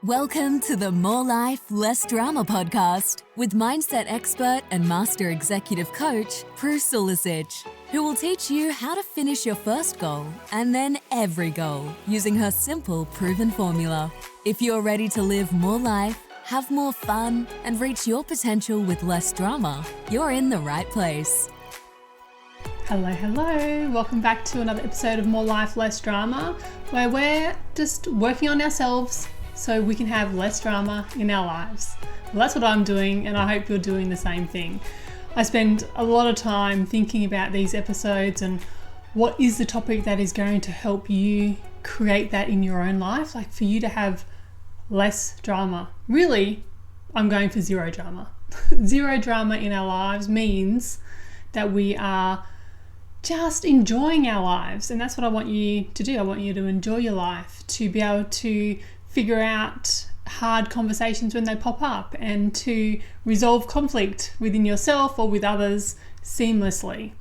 Welcome to the More Life, Less Drama podcast with mindset expert and master executive coach, Prue Sulicic, who will teach you how to finish your first goal and then every goal using her simple, proven formula. If you're ready to live more life, have more fun, and reach your potential with less drama, you're in the right place. Hello. Welcome back to another episode of More Life, Less Drama, where we're just working on ourselves so we can have less drama in our lives. Well, that's what I'm doing, and I hope you're doing the same thing. I spend a lot of time thinking about these episodes and what is the topic that is going to help you create that in your own life, like for you to have less drama. Really, I'm going for zero drama. Zero drama in our lives means that we are just enjoying our lives, and that's what I want you to do. I want you to enjoy your life, to be able to figure out hard conversations when they pop up, and to resolve conflict within yourself or with others seamlessly.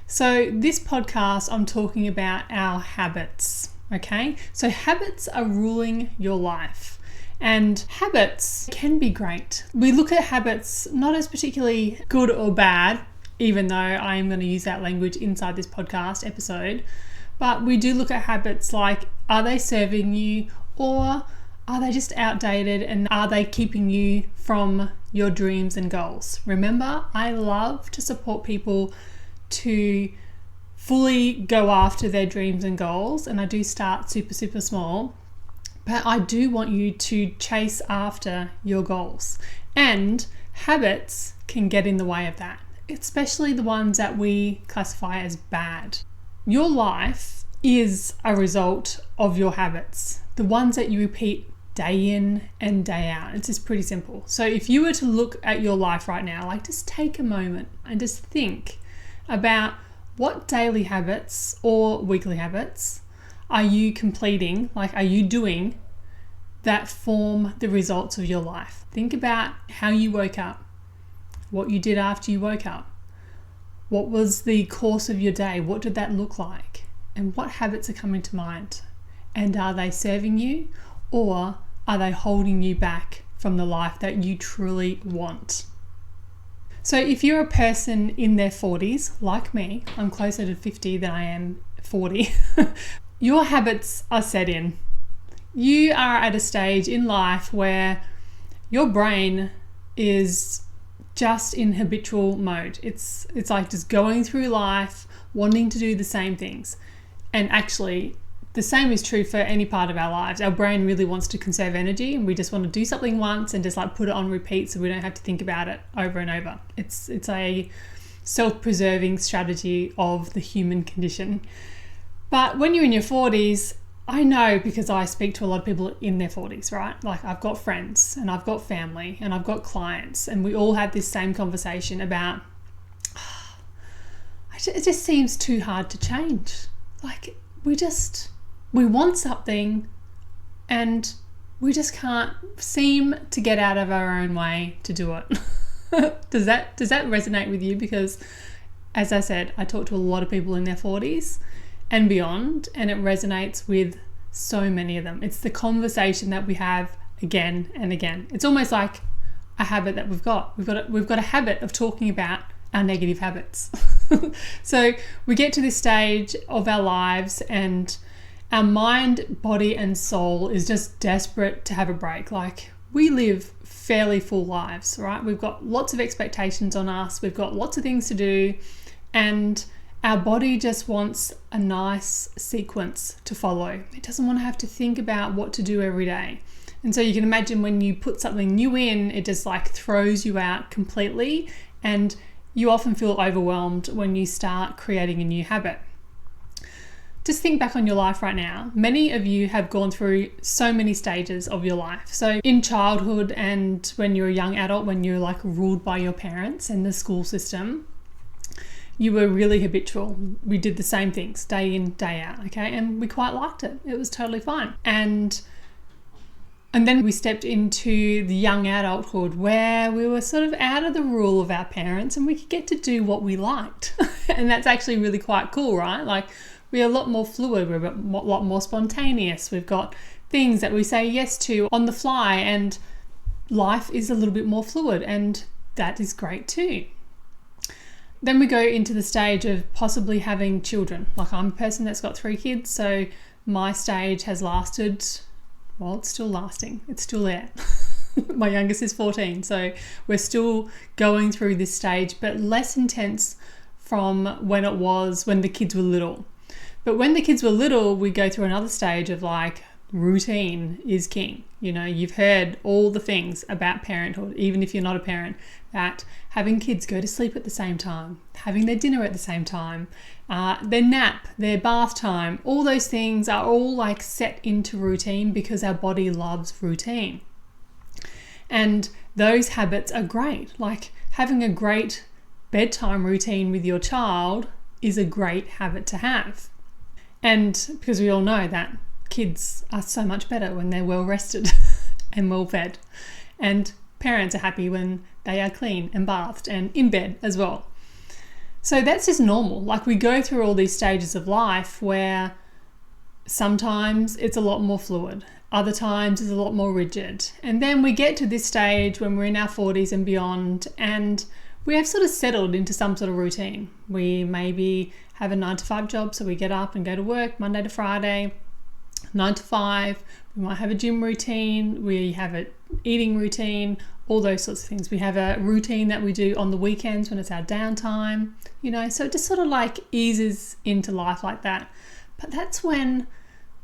So this podcast, I'm talking about our habits, okay? So habits are ruling your life, and habits can be great. We look at habits not as particularly good or bad, even though I am going to use that language inside this podcast episode, but we do look at habits like, are they serving you, or are they just outdated, and are they keeping you from your dreams and goals? Remember, I love to support people to fully go after their dreams and goals, and I do start super small, but I do want you to chase after your goals, and habits can get in the way of that, especially the ones that we classify as bad. Your life is a result of your habits, the ones that you repeat day in and day out. It's just pretty simple. So if you were to look at your life right now, like just take a moment and just think about what daily habits or weekly habits are you completing, like are you doing, that form the results of your life. Think about how you woke up, what you did after you woke up, what was the course of your day, what did that look like, and what habits are coming to mind, and are they serving you, or are they holding you back from the life that you truly want? So if you're a person in their 40s, like me, I'm closer to 50 than I am 40, your habits are set in. You are at a stage in life where your brain is just in habitual mode. It's like just going through life, wanting to do the same things. And actually, the same is true for any part of our lives. Our brain really wants to conserve energy, and we just want to do something once and just like put it on repeat so we don't have to think about it over and over. It's a self-preserving strategy of the human condition. But when you're in your 40s, I know, because I speak to a lot of people in their 40s, right? Like I've got friends and I've got family and I've got clients, and we all have this same conversation about, it just seems too hard to change. Like we want something and we just can't seem to get out of our own way to do it. Does that resonate with you? Because as I said, I talk to a lot of people in their 40s and beyond, and it resonates with so many of them. It's the conversation that we have again and again. It's almost like a habit that we've got. We've got a habit of talking about our negative habits. So we get to this stage of our lives and our mind, body, and soul is just desperate to have a break. Like we live fairly full lives, right? We've got lots of expectations on us. We've got lots of things to do, and our body just wants a nice sequence to follow. It doesn't want to have to think about what to do every day. And so you can imagine when you put something new in, it just like throws you out completely, and you often feel overwhelmed when you start creating a new habit. Just think back on your life right now. Many of you have gone through so many stages of your life. So in childhood and when you're a young adult, when you're like ruled by your parents and the school system, you were really habitual. We did the same things day in, day out, okay? And we quite liked it. It was totally fine. And then we stepped into the young adulthood where we were sort of out of the rule of our parents and we could get to do what we liked. And that's actually really quite cool, right? Like we're a lot more fluid, we're a lot more spontaneous. We've got things that we say yes to on the fly, and life is a little bit more fluid, and that is great too. Then we go into the stage of possibly having children. Like, I'm a person that's got 3 kids, so my stage has lasted, well, it's still lasting. It's still there. My youngest is 14, so we're still going through this stage, but less intense from when it was when the kids were little. But when the kids were little, we go through another stage of like, routine is king. You know, you've heard all the things about parenthood, even if you're not a parent, that having kids go to sleep at the same time, having their dinner at the same time, their nap, their bath time, all those things are all like set into routine because our body loves routine. And those habits are great. Like, having a great bedtime routine with your child is a great habit to have. And because we all know that kids are so much better when they're well rested and well fed, and parents are happy when they are clean and bathed and in bed as well. So that's just normal. Like, we go through all these stages of life where sometimes it's a lot more fluid, other times it's a lot more rigid, and then we get to this stage when we're in our 40s and beyond, and we have sort of settled into some sort of routine. We maybe have a 9-to-5 job, so we get up and go to work Monday to Friday, 9 to 5. We might have a gym routine, we have an eating routine, all those sorts of things. We have a routine that we do on the weekends when it's our downtime, you know, so it just sort of like eases into life like that. But that's when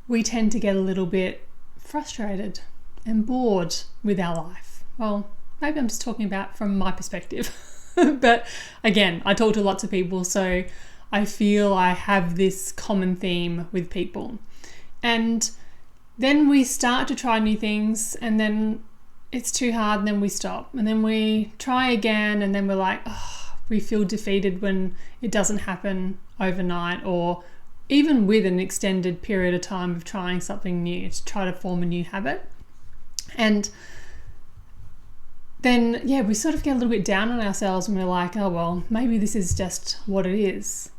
we tend to get a little bit frustrated and bored with our life. Well, maybe I'm just talking about from my perspective. But again, I talk to lots of people, so I feel I have this common theme with people. And then we start to try new things, and then it's too hard, and then we stop. And then we try again, and then we're like, oh, we feel defeated when it doesn't happen overnight, or even with an extended period of time of trying something new to try to form a new habit. And then, yeah, we sort of get a little bit down on ourselves, and we're like, oh, well, maybe this is just what it is.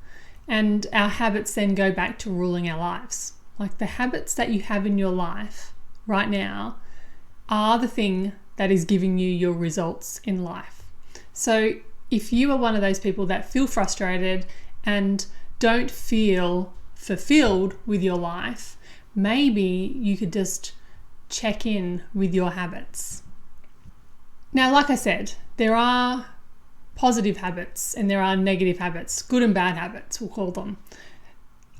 And our habits then go back to ruling our lives. Like, the habits that you have in your life right now are the thing that is giving you your results in life. So if you are one of those people that feel frustrated and don't feel fulfilled with your life, maybe you could just check in with your habits. Now, like I said, there are positive habits and there are negative habits, good and bad habits, we'll call them.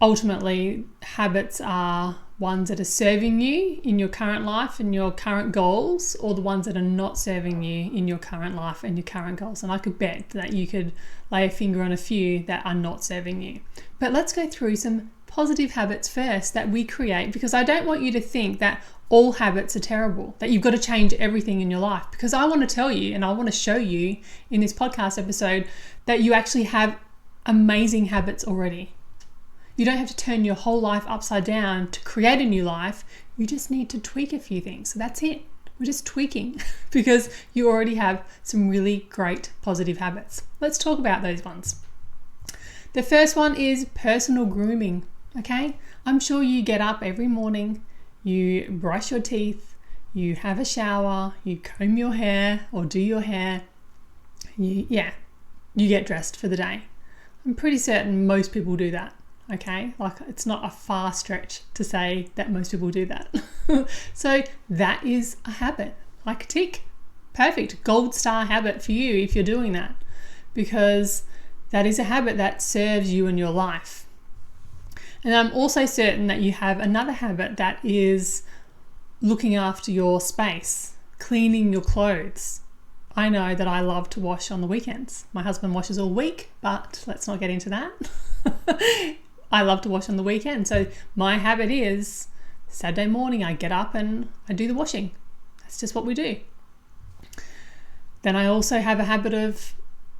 Ultimately, habits are ones that are serving you in your current life and your current goals, or the ones that are not serving you in your current life and your current goals. And I could bet that you could lay a finger on a few that are not serving you. But let's go through some positive habits first that we create, because I don't want you to think that all habits are terrible, that you've got to change everything in your life. Because I want to tell you, and I want to show you in this podcast episode, that you actually have amazing habits already. You don't have to turn your whole life upside down to create a new life. You just need to tweak a few things. So that's it. We're just tweaking because you already have some really great positive habits. Let's talk about those ones. The first one is personal grooming. Okay? I'm sure you get up every morning, you brush your teeth, you have a shower, you comb your hair or do your hair. You get dressed for the day. I'm pretty certain most people do that. Okay, like, it's not a far stretch to say that most people do that. So that is a habit, like, tick, perfect, gold star habit for you if you're doing that, because that is a habit that serves you in your life. And I'm also certain that you have another habit that is looking after your space, cleaning your clothes. I know that I love to wash on the weekends. My husband washes all week, but let's not get into that. I love to wash on the weekend. So my habit is Saturday morning I get up and I do the washing. That's just what we do. Then I also have a habit of,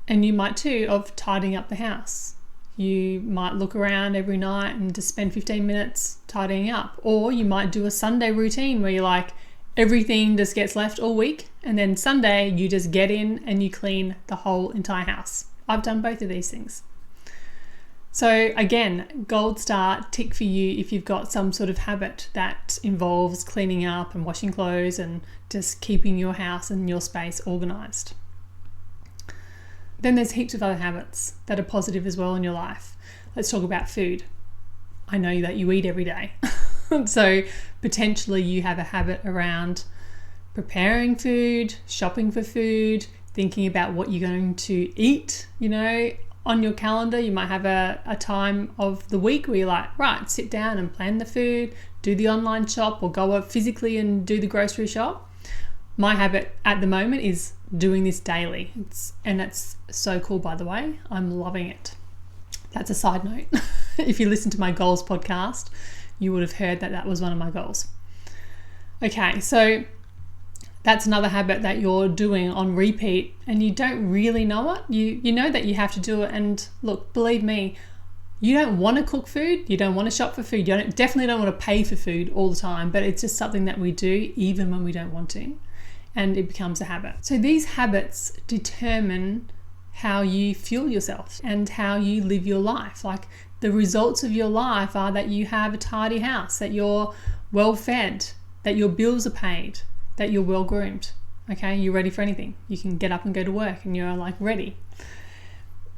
and you might too, of tidying up the house. You might look around every night and just spend 15 minutes tidying up. Or you might do a Sunday routine where you're like, everything just gets left all week, and then Sunday you just get in and you clean the whole entire house. I've done both of these things. So again, gold star tick for you if you've got some sort of habit that involves cleaning up and washing clothes and just keeping your house and your space organized. Then there's heaps of other habits that are positive as well in your life. Let's talk about food. I know that you eat every day. So potentially you have a habit around preparing food, shopping for food, thinking about what you're going to eat, on your calendar. You might have a time of the week where you're like, right, sit down and plan the food, do the online shop, or go up physically and do the grocery shop. My habit at the moment is doing this daily. It's so cool, by the way. I'm loving it. That's a side note. If you listen to my goals podcast, you would have heard that was one of my goals. Okay, so that's another habit that you're doing on repeat and you don't really know it. You know that you have to do it. And look, believe me, you don't want to cook food. You don't want to shop for food. You definitely don't want to pay for food all the time, but it's just something that we do even when we don't want to. And it becomes a habit. So these habits determine how you fuel yourself and how you live your life. Like the results of your life are that you have a tidy house, that you're well fed, that your bills are paid, that you're well groomed. Okay, you're ready for anything. You can get up and go to work and you're like ready.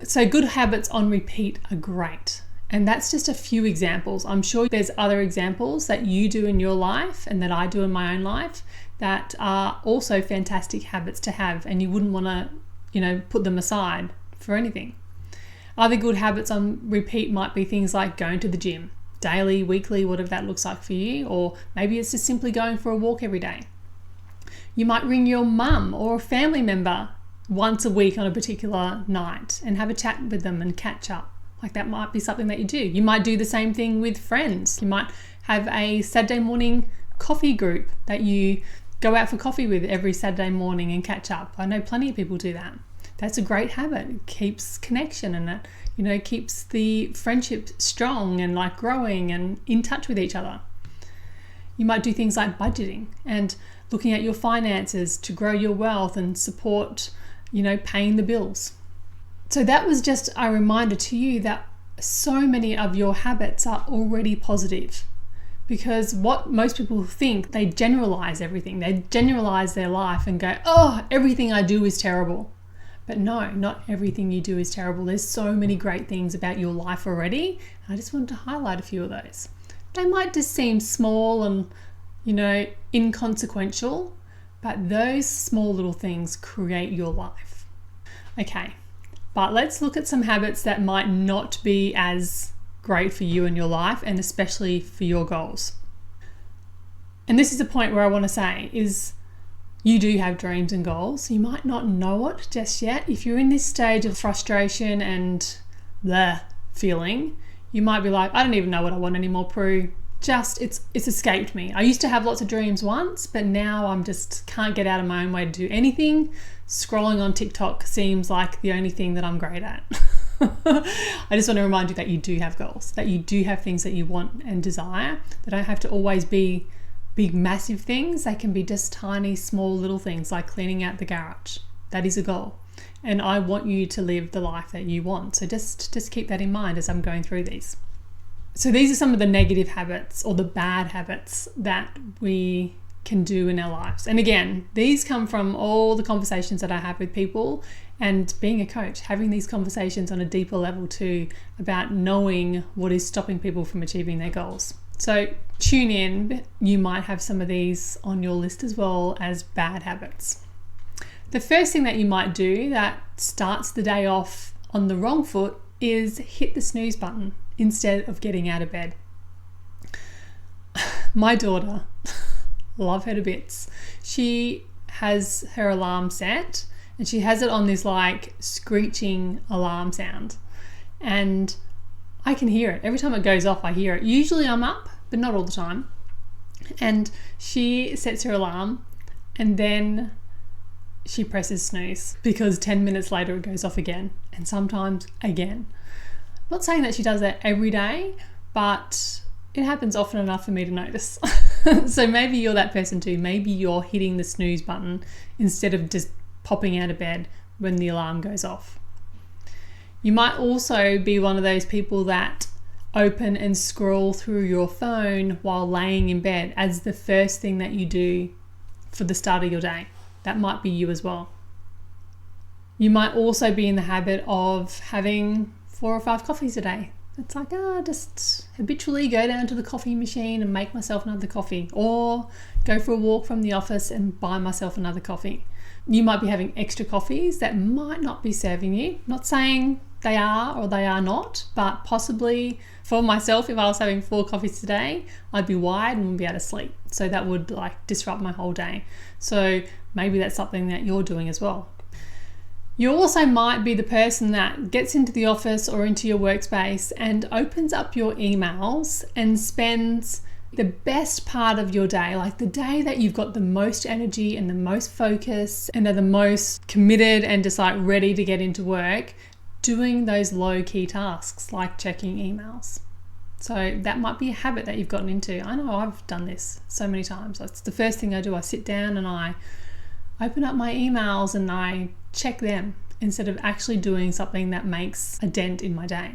So good habits on repeat are great. And that's just a few examples. I'm sure there's other examples that you do in your life and that I do in my own life that are also fantastic habits to have, and you wouldn't want to, put them aside for anything. Other good habits on repeat might be things like going to the gym, daily, weekly, whatever that looks like for you, or maybe it's just simply going for a walk every day. You might ring your mum or a family member once a week on a particular night and have a chat with them and catch up. Like that might be something that you do. You might do the same thing with friends. You might have a Saturday morning coffee group that you go out for coffee with every Saturday morning and catch up. I know plenty of people do that. That's a great habit. It keeps connection and it, keeps the friendship strong and like growing and in touch with each other. You might do things like budgeting and looking at your finances to grow your wealth and support, paying the bills. So that was just a reminder to you that so many of your habits are already positive, because what most people think, they generalize everything. They generalize their life and go, oh, everything I do is terrible. But no, not everything you do is terrible. There's so many great things about your life already. I just wanted to highlight a few of those. They might just seem small and, inconsequential, but those small little things create your life. Okay, but let's look at some habits that might not be as great for you in your life and especially for your goals. And this is the point where I want to say is you do have dreams and goals. You might not know it just yet. If you're in this stage of frustration and the feeling, you might be like, I don't even know what I want anymore, Prue. It's escaped me. I used to have lots of dreams once, but now I'm just can't get out of my own way to do anything. Scrolling on TikTok seems like the only thing that I'm great at. I just want to remind you that you do have goals, that you do have things that you want and desire. They don't have to always be big, massive things. They can be just tiny, small, little things like cleaning out the garage. That is a goal. And I want you to live the life that you want. So just keep that in mind as I'm going through these. So these are some of the negative habits or the bad habits that we can do in our lives. And again, these come from all the conversations that I have with people and being a coach, having these conversations on a deeper level too about knowing what is stopping people from achieving their goals. So tune in. You might have some of these on your list as well as bad habits. The first thing that you might do that starts the day off on the wrong foot is hit the snooze button instead of getting out of bed. My daughter, love her to bits. She has her alarm set and she has it on this like screeching alarm sound. And I can hear it. Every time it goes off, I hear it. Usually I'm up, but not all the time. And she sets her alarm and then she presses snooze because 10 minutes later it goes off again and sometimes again. I'm not saying that she does that every day, but it happens often enough for me to notice. So maybe you're that person too. Maybe you're hitting the snooze button instead of just popping out of bed when the alarm goes off. You might also be one of those people that open and scroll through your phone while laying in bed as the first thing that you do for the start of your day. That might be you as well. You might also be in the habit of having 4 or 5 coffees a day. It's like, just habitually go down to the coffee machine and make myself another coffee, or go for a walk from the office and buy myself another coffee. You might be having extra coffees that might not be serving you. Not saying they are or they are not, but possibly for myself, if I was having 4 coffees today, I'd be wired and wouldn't be able to sleep. So that would disrupt my whole day. So maybe that's something that you're doing as well. You also might be the person that gets into the office or into your workspace and opens up your emails and spends the best part of your day, like the day that you've got the most energy and the most focus and are the most committed and just ready to get into work, doing those low-key tasks like checking emails. So that might be a habit that you've gotten into. I know I've done this so many times. That's the first thing I do. I sit down and I open up my emails and I check them instead of actually doing something that makes a dent in my day.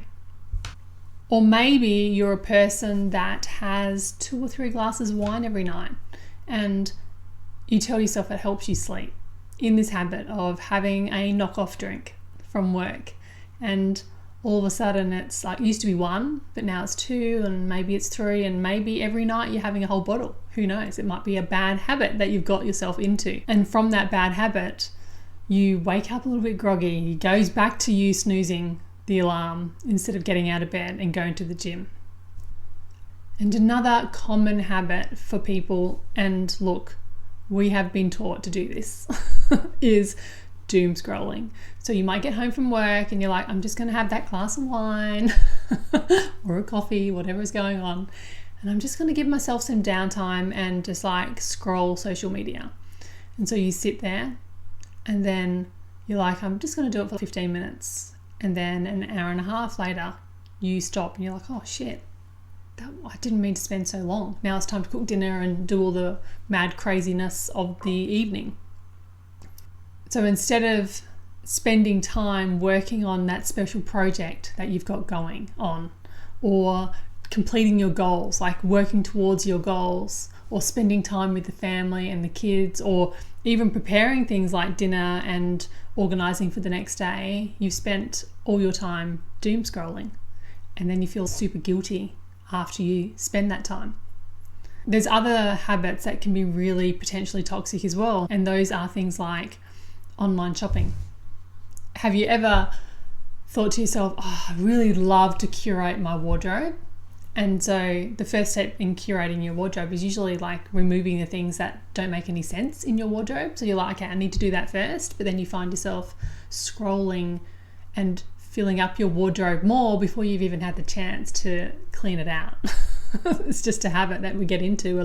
Or maybe you're a person that has 2 or 3 glasses of wine every night and you tell yourself it helps you sleep, in this habit of having a knockoff drink from work. And all of a sudden it's it used to be 1, but now it's 2, and maybe it's 3, and maybe every night you're having a whole bottle. Who knows? It might be a bad habit that you've got yourself into. And from that bad habit, you wake up a little bit groggy. It goes back to you snoozing the alarm instead of getting out of bed and going to the gym. And another common habit for people, and look, we have been taught to do this, is doom scrolling. So you might get home from work and you're like, I'm just going to have that glass of wine or a coffee, whatever is going on, and I'm just going to give myself some downtime and just scroll social media. And so you sit there and then you're like, I'm just going to do it for 15 minutes. And then an hour and a half later, you stop and you're like, oh shit, I didn't mean to spend so long. Now it's time to cook dinner and do all the mad craziness of the evening. So instead of spending time working on that special project that you've got going on, or completing your goals, working towards your goals, or spending time with the family and the kids, or even preparing things like dinner and organizing for the next day, you've spent all your time doom scrolling, and then you feel super guilty after you spend that time. There's other habits that can be really potentially toxic as well, and those are things like online shopping. Have you ever thought to yourself, I really love to curate my wardrobe? And so the first step in curating your wardrobe is usually removing the things that don't make any sense in your wardrobe. So you're like, okay, I need to do that first. But then you find yourself scrolling and filling up your wardrobe more before you've even had the chance to clean it out. It's just a habit that we get into.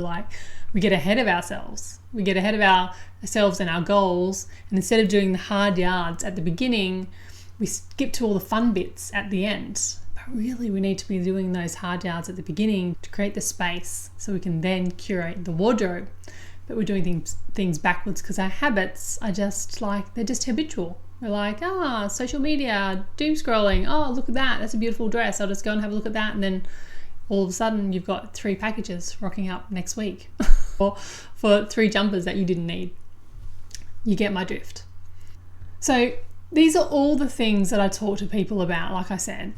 We get ahead of ourselves. We get ahead of ourselves and our goals. And instead of doing the hard yards at the beginning, we skip to all the fun bits at the end. Really, we need to be doing those hard yards at the beginning to create the space so we can then curate the wardrobe. But we're doing things backwards because our habits are just they're just habitual. We're like, social media, doom scrolling. Oh, look at that. That's a beautiful dress. I'll just go and have a look at that. And then all of a sudden you've got 3 packages rocking up next week or for 3 jumpers that you didn't need. You get my drift. So these are all the things that I talk to people about, like I said.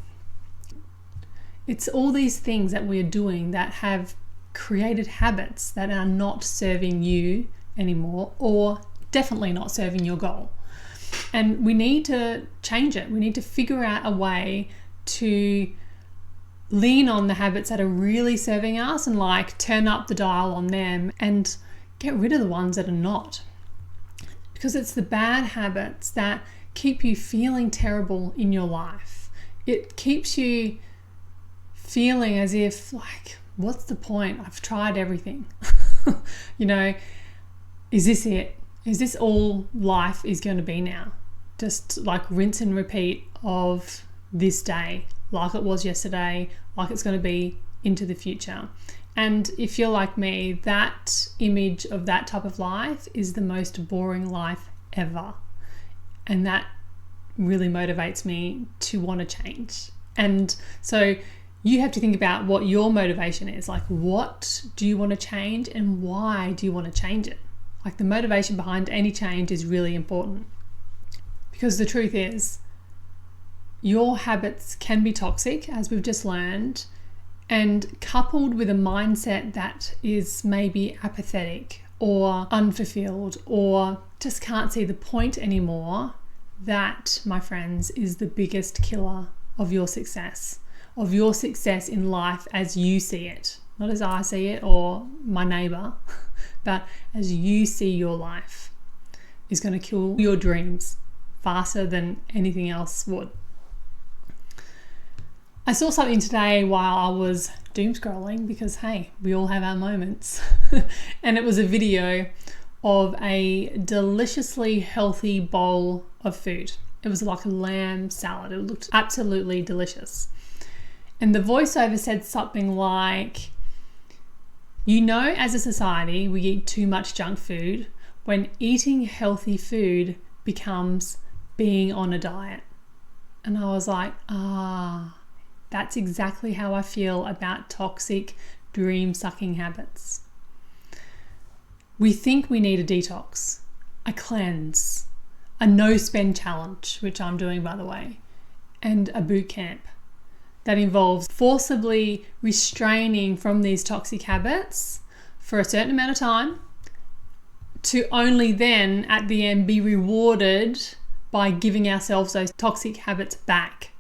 It's all these things that we're doing that have created habits that are not serving you anymore, or definitely not serving your goal. And we need to change it. We need to figure out a way to lean on the habits that are really serving us and turn up the dial on them and get rid of the ones that are not. Because it's the bad habits that keep you feeling terrible in your life. It keeps you feeling as if what's the point? I've tried everything. Is this it? Is this all life is going to be now? Just rinse and repeat of this day, like it was yesterday, like it's going to be into the future. And if you're like me, that image of that type of life is the most boring life ever. And that really motivates me to want to change. And so you have to think about what your motivation is. Like, what do you want to change and why do you want to change it? Like, the motivation behind any change is really important, because the truth is your habits can be toxic, as we've just learned, and coupled with a mindset that is maybe apathetic or unfulfilled or just can't see the point anymore, that, my friends, is the biggest killer of your success in life as you see it. Not as I see it or my neighbor, but as you see your life, is going to kill your dreams faster than anything else would. I saw something today while I was doom scrolling, because hey, we all have our moments. And it was a video of a deliciously healthy bowl of food. It was like a lamb salad. It looked absolutely delicious. And the voiceover said something like, you know, as a society, we eat too much junk food when eating healthy food becomes being on a diet. And I was like, that's exactly how I feel about toxic, dream-sucking habits. We think we need a detox, a cleanse, a no-spend challenge, which I'm doing, by the way, and a boot camp that involves forcibly restraining from these toxic habits for a certain amount of time, to only then at the end be rewarded by giving ourselves those toxic habits back.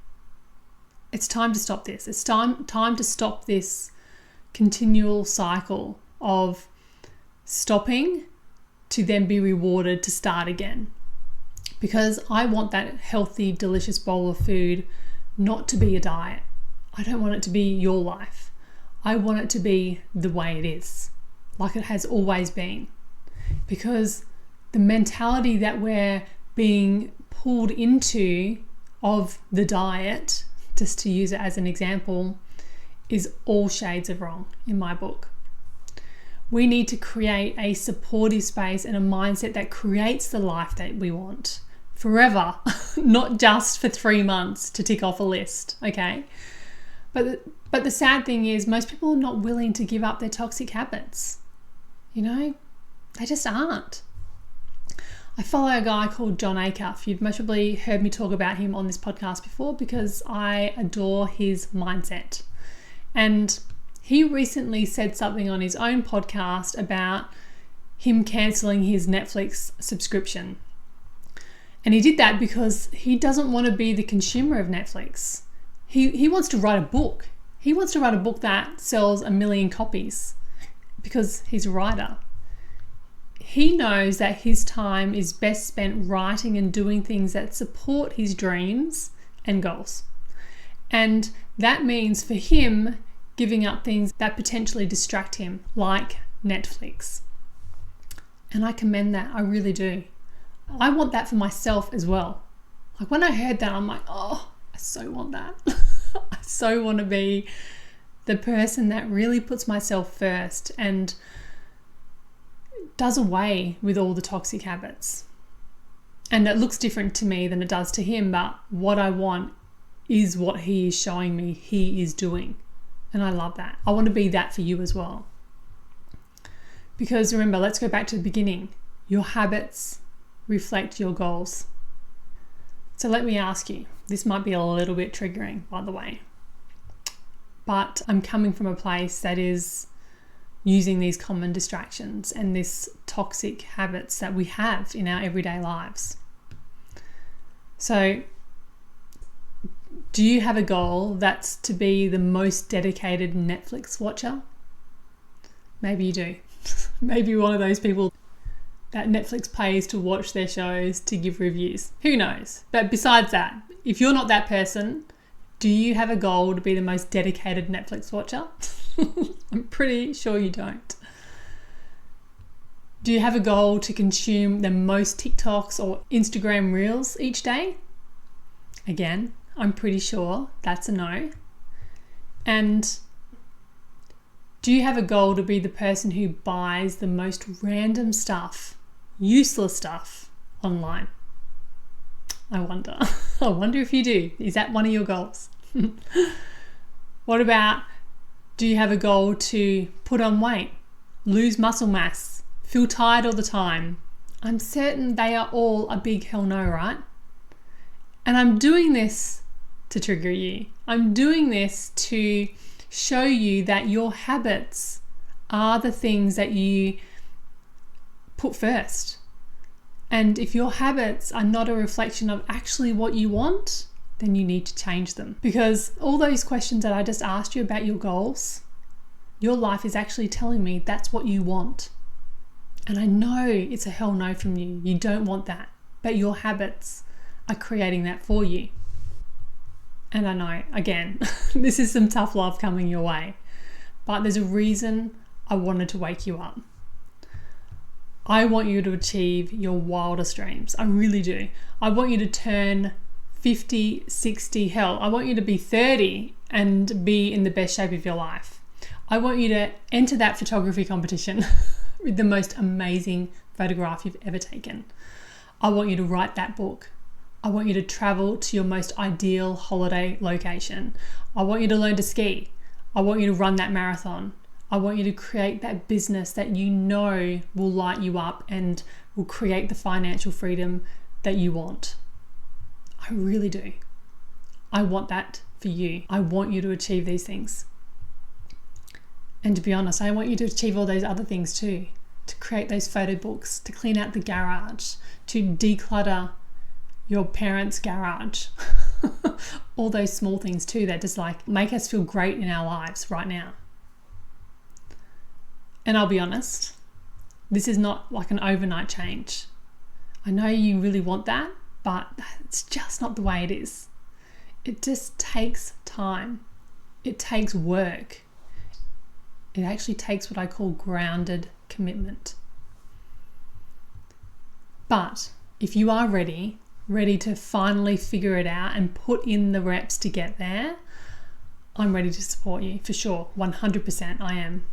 It's time to stop this. It's time to stop this continual cycle of stopping to then be rewarded to start again. Because I want that healthy, delicious bowl of food not to be a diet. I don't want it to be your life. I want it to be the way it is, like it has always been. Because the mentality that we're being pulled into of the diet, just to use it as an example, is all shades of wrong in my book. We need to create a supportive space and a mindset that creates the life that we want forever, not just for 3 months to tick off a list, okay? But the sad thing is, most people are not willing to give up their toxic habits. You know, they just aren't. I follow a guy called John Acuff. You've most probably heard me talk about him on this podcast before, because I adore his mindset. And he recently said something on his own podcast about him cancelling his Netflix subscription. And he did that because he doesn't want to be the consumer of Netflix. He wants to write a book. He wants to write a book that sells 1 million copies, because he's a writer. He knows that his time is best spent writing and doing things that support his dreams and goals. And that means for him giving up things that potentially distract him, like Netflix. And I commend that, I really do. I want that for myself as well. Like, when I heard that, I'm like, oh, I so want that. I so want to be the person that really puts myself first and does away with all the toxic habits. And it looks different to me than it does to him, but what I want is what he is showing me he is doing. And I love that. I want to be that for you as well. Because remember, let's go back to the beginning. Your habits reflect your goals. So let me ask you, this might be a little bit triggering, by the way, but I'm coming from a place that is using these common distractions and this toxic habits that we have in our everyday lives. So do you have a goal that's to be the most dedicated Netflix watcher? Maybe you do. Maybe you're one of those people that Netflix pays to watch their shows to give reviews. Who knows? But besides that, if you're not that person, do you have a goal to be the most dedicated Netflix watcher? I'm pretty sure you don't. Do you have a goal to consume the most TikToks or Instagram Reels each day? Again, I'm pretty sure that's a no. And do you have a goal to be the person who buys the most random stuff, useless stuff online? I wonder. I wonder if you do. Is that one of your goals? What about, do you have a goal to put on weight, lose muscle mass, feel tired all the time? I'm certain they are all a big hell no, right? And I'm doing this to trigger you. I'm doing this to show you that your habits are the things that you put first. And if your habits are not a reflection of actually what you want, then you need to change them. Because all those questions that I just asked you about your goals, your life is actually telling me that's what you want. And I know it's a hell no from you. You don't want that. But your habits are creating that for you. And I know, again, this is some tough love coming your way. But there's a reason I wanted to wake you up. I want you to achieve your wildest dreams. I really do. I want you to turn 50, 60, hell, I want you to be 30 and be in the best shape of your life. I want you to enter that photography competition with the most amazing photograph you've ever taken. I want you to write that book. I want you to travel to your most ideal holiday location. I want you to learn to ski. I want you to run that marathon. I want you to create that business that you know will light you up and will create the financial freedom that you want. I really do. I want that for you. I want you to achieve these things. And to be honest, I want you to achieve all those other things too. To create those photo books, to clean out the garage, to declutter your parents' garage. All those small things too that just like make us feel great in our lives right now. And I'll be honest, this is not like an overnight change. I know you really want that, but it's just not the way it is. It just takes time. It takes work. It actually takes what I call grounded commitment. But if you are ready to finally figure it out and put in the reps to get there, I'm ready to support you for sure. 100% I am.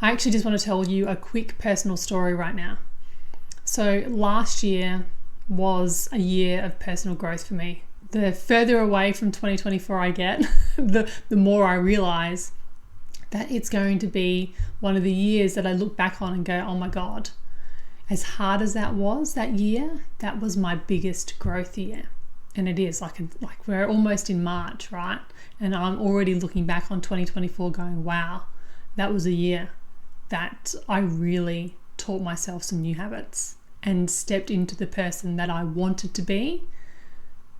I actually just want to tell you a quick personal story right now. So last year was a year of personal growth for me. The further away from 2024 I get, the more I realize that it's going to be one of the years that I look back on and go, oh my God, as hard as that was that year, that was my biggest growth year. And it is like we're almost in March, right? And I'm already looking back on 2024 going, wow, that was a year that I really taught myself some new habits and stepped into the person that I wanted to be,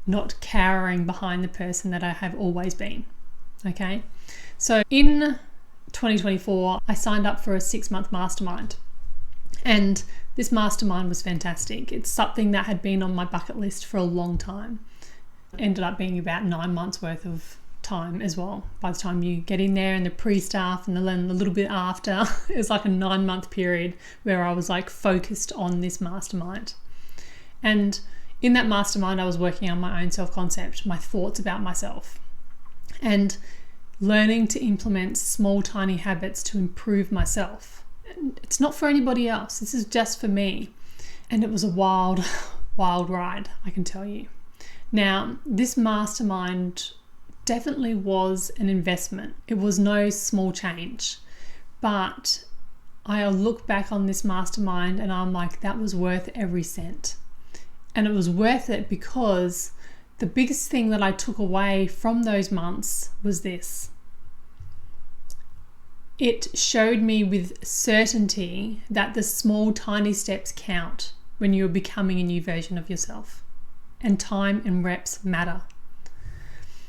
not cowering behind the person that I have always been. Okay. So in 2024, I signed up for a 6-month mastermind, and this mastermind was fantastic. It's something that had been on my bucket list for a long time. It ended up being about 9 months worth of time as well. By the time you get in there and the pre-staff and then a little bit after, it was like a 9-month period where I was like focused on this mastermind. And in that mastermind, I was working on my own self-concept, my thoughts about myself, and learning to implement small, tiny habits to improve myself. It's not for anybody else. This is just for me. And it was a wild, wild ride, I can tell you. Now, this mastermind definitely was an investment. It was no small change, but I look back on this mastermind and I'm like, that was worth every cent. And it was worth it because the biggest thing that I took away from those months was this. It showed me with certainty that the small, tiny steps count when you're becoming a new version of yourself. And time and reps matter.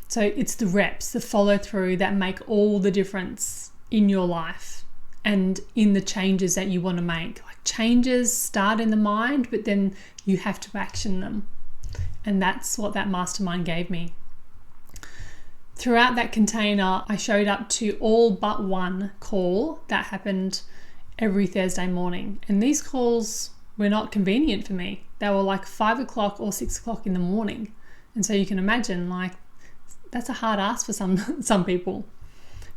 So it's the reps, the follow through that make all the difference in your life and in the changes that you want to make. Like changes start in the mind, but then you have to action them. And that's what that mastermind gave me. Throughout that container, I showed up to all but one call that happened every Thursday morning. And these calls were not convenient for me. They were like 5 o'clock or 6 o'clock in the morning. And so you can imagine, like, that's a hard ask for some people.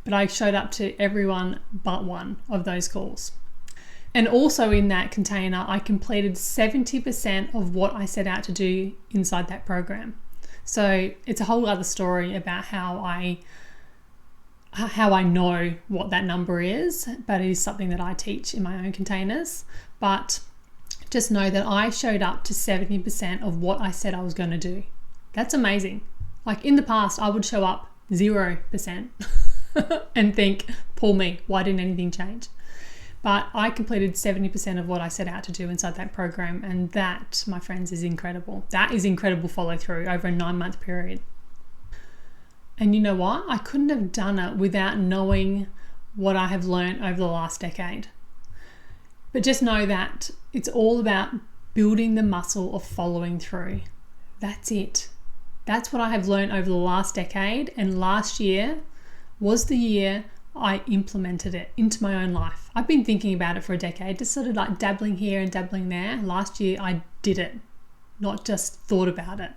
But I showed up to everyone but one of those calls. And also in that container, I completed 70% of what I set out to do inside that program. So it's a whole other story about how I know what that number is, but it is something that I teach in my own containers. But just know that I showed up to 70% of what I said I was going to do. That's amazing. Like in the past, I would show up 0% and think, poor me, why didn't anything change? But I completed 70% of what I set out to do inside that program. And that, my friends, is incredible. That is incredible follow through over a 9-month period. And you know what? I couldn't have done it without knowing what I have learned over the last decade. But just know that it's all about building the muscle of following through. That's it. That's what I have learned over the last decade. And last year was the year I implemented it into my own life. I've been thinking about it for a decade, just sort of like dabbling here and dabbling there. Last year I did it, not just thought about it.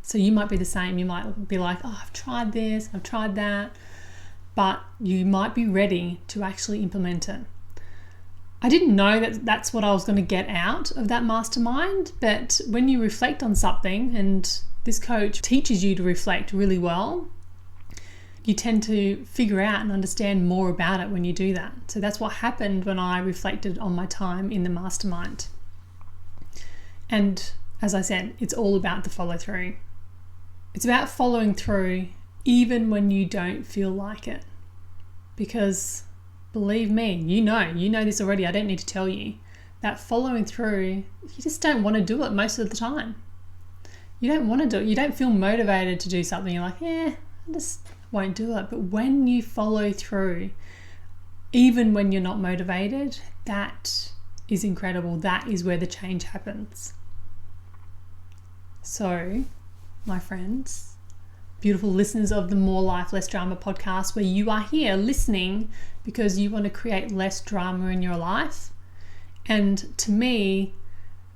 So you might be the same. You might be like, oh, I've tried this, I've tried that, but you might be ready to actually implement it. I didn't know that that's what I was going to get out of that mastermind, but when you reflect on something, and this coach teaches you to reflect really well, you tend to figure out and understand more about it when you do that. So that's what happened when I reflected on my time in the mastermind. And as I said, it's all about the follow through. It's about following through even when you don't feel like it. Because believe me, you know this already. I don't need to tell you that following through, you just don't want to do it most of the time. You don't want to do it. You don't feel motivated to do something. You're like, I just won't do it. But when you follow through, even when you're not motivated, that is incredible. That is where the change happens. So, my friends, beautiful listeners of the More Life, Less Drama podcast, where you are here listening because you want to create less drama in your life. And to me,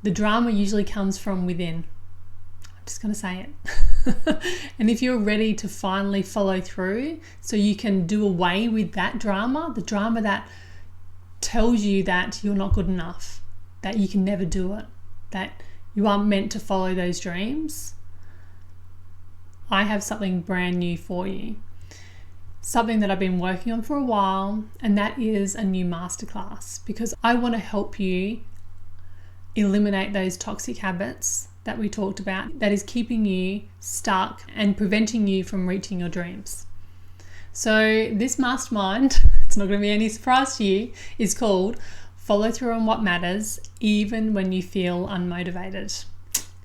the drama usually comes from within. I'm just going to say it. And if you're ready to finally follow through so you can do away with that drama, the drama that tells you that you're not good enough, that you can never do it, that you aren't meant to follow those dreams, I have something brand new for you. Something that I've been working on for a while, and that is a new masterclass, because I want to help you eliminate those toxic habits that we talked about that is keeping you stuck and preventing you from reaching your dreams. So this mastermind, it's not going to be any surprise to you, is called Follow Through on What Matters Even When You Feel Unmotivated.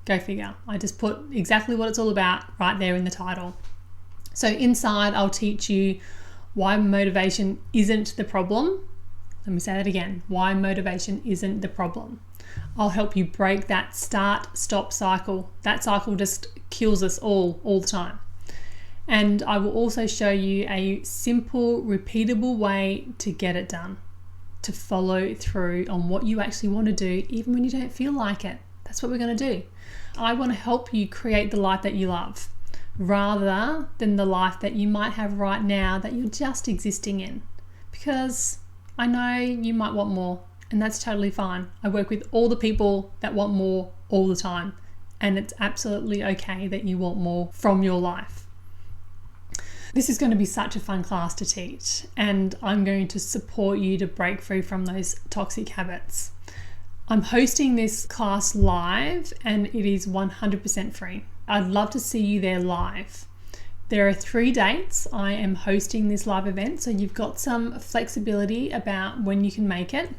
Go figure. I just put exactly what it's all about right there in the title. So inside, I'll teach you why motivation isn't the problem. Let me say that again. Why motivation isn't the problem. I'll help you break that start-stop cycle. That cycle just kills us all the time. And I will also show you a simple, repeatable way to get it done, to follow through on what you actually want to do, even when you don't feel like it. That's what we're going to do. I want to help you create the life that you love, rather than the life that you might have right now that you're just existing in. Because I know you might want more, and that's totally fine. I work with all the people that want more all the time, and it's absolutely okay that you want more from your life. This is going to be such a fun class to teach, and I'm going to support you to break free from those toxic habits. I'm hosting this class live, and it is 100% free. I'd love to see you there live. There are 3 dates I am hosting this live event, so you've got some flexibility about when you can make it.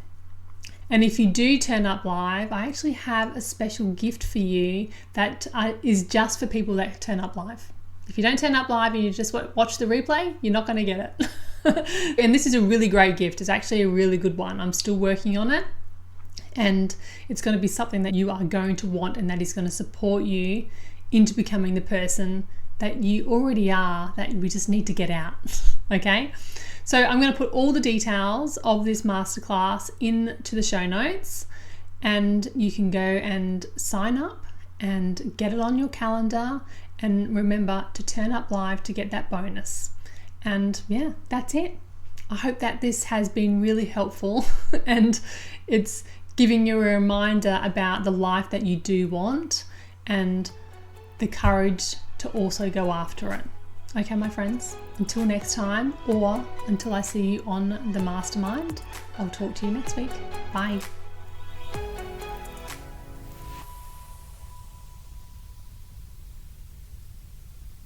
And if you do turn up live, I actually have a special gift for you that is just for people that turn up live. If you don't turn up live and you just watch the replay, you're not going to get it. And this is a really great gift. It's actually a really good one. I'm still working on it. And it's going to be something that you are going to want, and that is going to support you into becoming the person that you already are, that we just need to get out. Okay? So I'm going to put all the details of this masterclass into the show notes, and you can go and sign up and get it on your calendar, and remember to turn up live to get that bonus. And yeah, that's it. I hope that this has been really helpful and it's giving you a reminder about the life that you do want and the courage to also go after it. Okay, my friends, until next time, or until I see you on the mastermind, I'll talk to you next week. Bye.